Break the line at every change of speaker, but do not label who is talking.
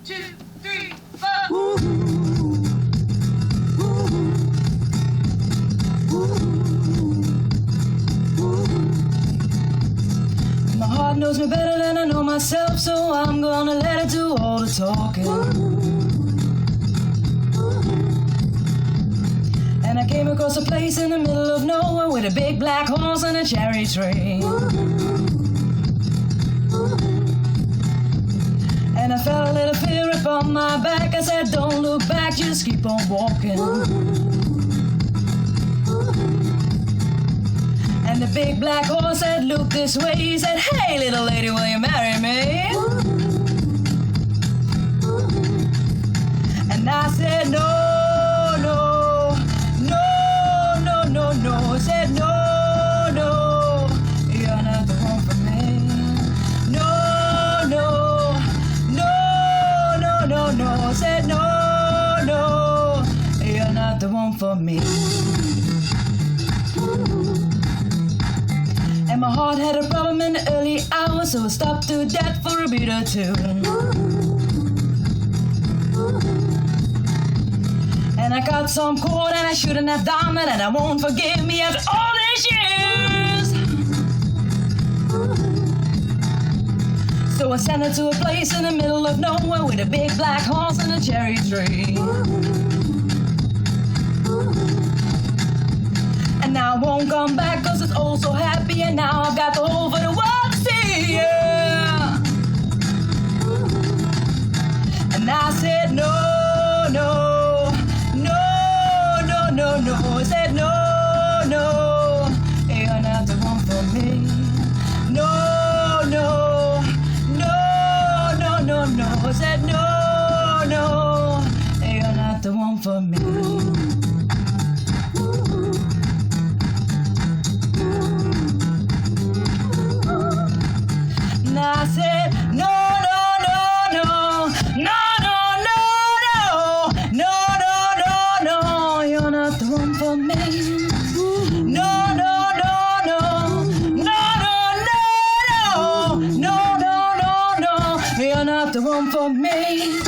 2, 3, 4.
My heart knows me better than I know myself, so I'm gonna let it do all the talking. And I came across a place in the middle of nowhere with a big black horse and a cherry tree. And I felt a little fear upon my back. I said, don't look back, just keep on walking. And the big black horse said, look this way. He said, hey, little lady, will you marry me? And I said, no, no, no, no, no, no. I said, no, no, you're not the one for me. No, no, no, no, no, no. I said, no, no, you're not the one for me. And my heart had a problem in the early hours, so I stopped to that for a beat or two. And I got some chord and I shouldn't have done it, and I won't forgive me after all these years. So I sent her to a place in the middle of nowhere with a big black horse and a cherry tree. And now I won't come back cause it's all so happy, and now I've got the whole for the world to see, yeah. And I said no, no, no, no, no, no. I said no, no, you're not the one for me. No, no, no, no, no, no. I said no, no, you're not the one for me. I said, no, no, no, no, no, no, no, no, no, no, no, you're not the one for me. No, no, no, no, no, no, no, no, no, no, no, you're not the one for me.